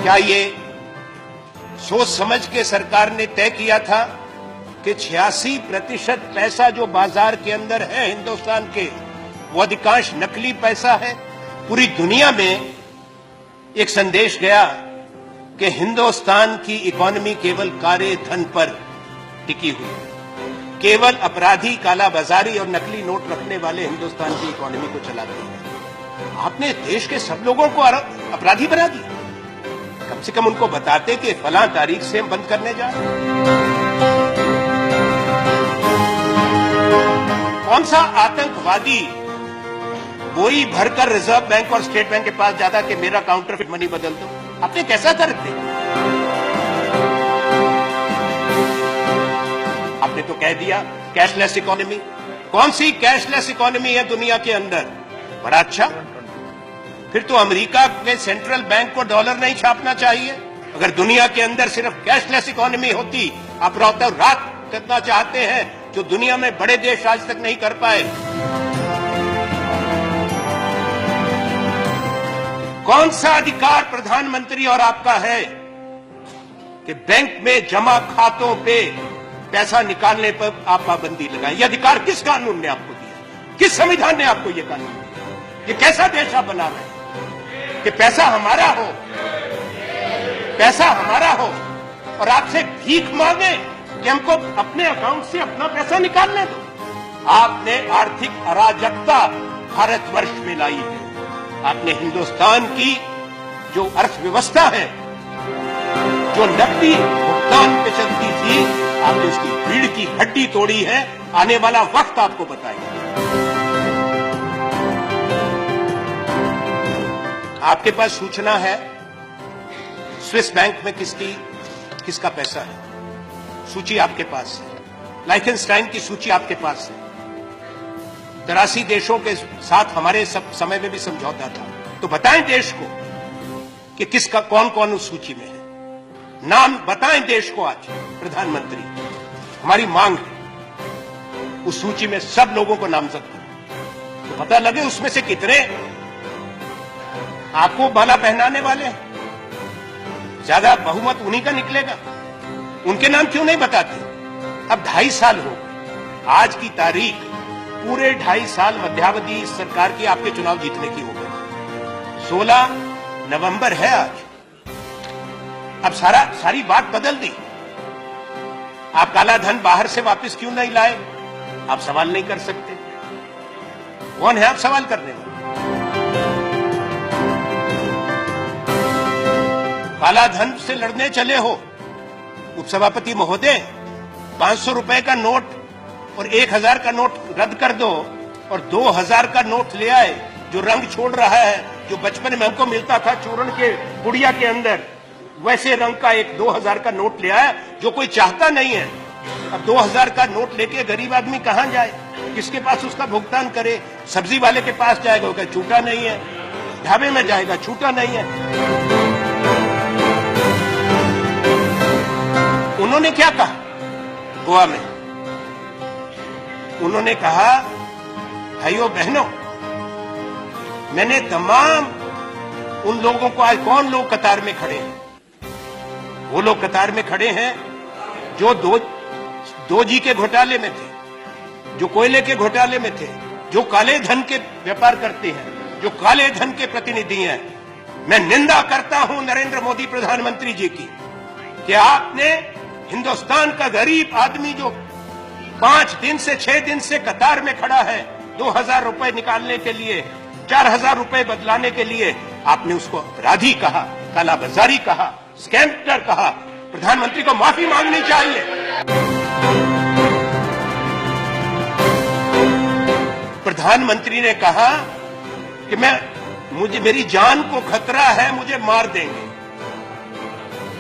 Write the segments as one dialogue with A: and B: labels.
A: क्या ये सोच समझ के सरकार ने तय किया था कि 86% पैसा जो बाजार के अंदर है हिंदुस्तान के, वो अधिकांश नकली पैसा है? पूरी दुनिया में एक संदेश गया कि हिंदुस्तान की इकोनॉमी केवल काले धन पर टिकी हुई है, केवल अपराधी, कालाबाजारी और नकली नोट रखने वाले हिंदुस्तान की इकोनॉमी को चलाते हैं। आपने देश के सब लोगों को अपराधी बना दिया। कम से कम उनको बताते कि फलां तारीख से हम बंद करने जा रहे हैं। कौन सा आतंकवादी वही भरकर रिजर्व बैंक और स्टेट बैंक के पास जाता कि मेरा काउंटरफिट मनी बदल दो? आपने कैसा कर दिया? आपने तो कह दिया कैशलेस इकोनॉमी। कौन सी कैशलेस इकोनॉमी है दुनिया के अंदर? बड़ा अच्छा, फिर तो अमेरिका के सेंट्रल बैंक को डॉलर नहीं छापना चाहिए। अगर दुनिया के अंदर सिर्फ कैशलेस इकोनॉमी होती, आप रातों रात करना चाहते हैं जो दुनिया में बड़े देश आज तक नहीं कर पाए। कौन सा अधिकार प्रधानमंत्री और आपका है कि बैंक में जमा खातों पे पैसा निकालने पर आप पाबंदी लगाएं? ये अधिकार किस कानून ने आपको दिया? किस संविधान ने आपको ये कानून दिया? ये कैसा देश आप बना रहे हैं कि पैसा हमारा हो, पैसा हमारा हो और आपसे भीख मांगे कि हमको अपने अकाउंट से अपना पैसा निकालने दो? आपने आर्थिक अराजकता भारतवर्ष में लाई है। आपने हिंदुस्तान की जो अर्थव्यवस्था है, जो नकदी भुगतान पे चलती थी, आपने उसकी रीढ़ की हड्डी तोड़ी है। आने वाला वक्त आपको बताएगा। आपके पास सूचना है स्विस बैंक में किसका पैसा है? सूची आपके पास है। लाइखनस्टाइन की सूची आपके पास है। 83 देशों के साथ हमारे समय में भी समझौता था। तो बताएं देश को कि किसका कौन कौन उस सूची में है। नाम बताएं देश को। आज प्रधानमंत्री, हमारी मांग है उस सूची में सब लोगों को नामजद करो, तो पता लगे उसमें से कितने आपको माला पहनाने वाले हैं। ज्यादा बहुमत उन्हीं का निकलेगा। उनके नाम क्यों नहीं बताते? अब 2.5 साल हो गए। आज की तारीख पूरे 2.5 साल मध्यावधि सरकार की आपके चुनाव जीतने की हो गई। 16 नवंबर है आज। अब सारी बात बदल दी। आप काला धन बाहर से वापस क्यों नहीं लाए? आप सवाल नहीं कर सकते। कौन है आप सवाल करने वाले? काला धन से लड़ने चले हो उपसभापति महोदय? 500 रुपए का नोट और 1000 का नोट रद्द कर दो और 2000 का नोट ले आए, जो रंग छोड़ रहा है, जो बचपन में हमको मिलता था चूर्ण के पुड़िया के अंदर, वैसे रंग का एक 2000 का नोट ले आया जो कोई चाहता नहीं है। अब 2000 का नोट लेके गरीब आदमी कहां जाए? किसके पास उसका भुगतान करे? सब्जी वाले के पास जाएगा, वो कहे छूटा नहीं है। ढाबे में जाएगा, छूटा नहीं है। उन्होंने क्या कहा गोवा में? उन्होंने कहा भाइयों बहनों, मैंने तमाम उन लोगों को, आज कौन लोग कतार में खड़े हैं? वो लोग कतार में खड़े हैं जो 2G के घोटाले में थे, जो कोयले के घोटाले में थे, जो काले धन के व्यापार करते हैं, जो काले धन के प्रतिनिधि हैं। मैं निंदा करता हूं नरेंद्र मोदी प्रधानमंत्री जी की कि आपने हिंदुस्तान का गरीब आदमी जो 5 दिन से 6 दिन से कतार में खड़ा है 2000 रुपए निकालने के लिए, 4000 रुपए बदलाने के लिए, आपने उसको अपराधी कहा, कालाबाजारी कहा, स्कैमर कहा। प्रधानमंत्री को माफी मांगनी चाहिए। प्रधानमंत्री ने कहा कि मेरी जान को खतरा है, मुझे मार देंगे।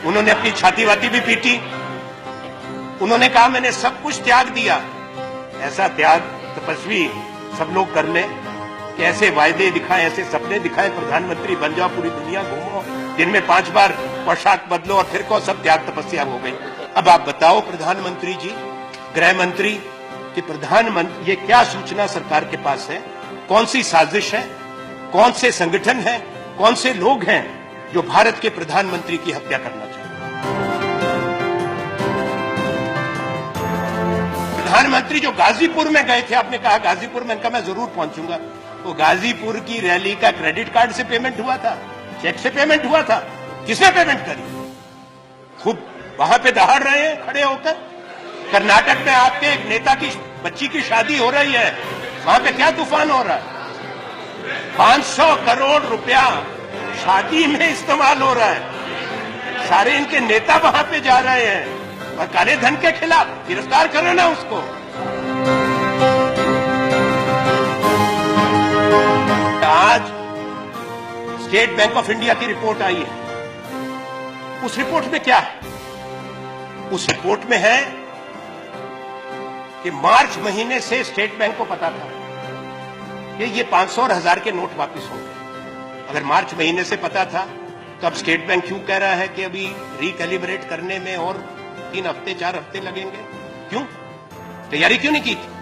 A: उन्होंने अपनी छाती वाती भी पीटी। उन्होंने कहा मैंने सब कुछ त्याग दिया। ऐसा त्याग तपस्वी सब लोग कर लें कि ऐसे वायदे दिखाएं, ऐसे सपने दिखाएं, प्रधानमंत्री बन जाओ, पूरी दुनिया घूमो, दिन में 5 बार पोशाक बदलो और फिर को सब त्याग तपस्या हो गई। अब आप बताओ प्रधानमंत्री जी, गृह मंत्री, कि प्रधानमंत्री ये क्या सूचना सरकार के पास है? कौन सी साजिश है? कौन से संगठन है? कौन से लोग हैं जो भारत के प्रधानमंत्री की हत्या करना चाहता है। प्रधानमंत्री जो गाजीपुर में गए थे, आपने कहा गाजीपुर में, कहा मैं जरूर पहुंचूंगा। तो गाजीपुर की रैली का क्रेडिट कार्ड से पेमेंट हुआ था, चेक से पेमेंट हुआ था? किसने पेमेंट करी? खूब वहां पे दहाड़ रहे हैं खड़े होकर। कर्नाटक में आपके एक नेता की बच्ची की शादी हो रही है, वहां पे क्या तूफान हो रहा है? 500 करोड़ रुपया शादी में इस्तेमाल हो रहा है। सारे इनके नेता वहां पे जा रहे हैं और काले धन के खिलाफ गिरफ्तार करो ना उसको। आज स्टेट बैंक ऑफ इंडिया की रिपोर्ट आई है। उस रिपोर्ट में क्या है? उस रिपोर्ट में है कि मार्च महीने से स्टेट बैंक को पता था कि ये 500 और 1000 के नोट वापस होंगे। अगर मार्च महीने से पता था तो अब स्टेट बैंक क्यों कह रहा है कि अभी रिकैलिब्रेट करने में और 3 हफ्ते 4 हफ्ते लगेंगे? क्यों? तैयारी क्यों नहीं की थी?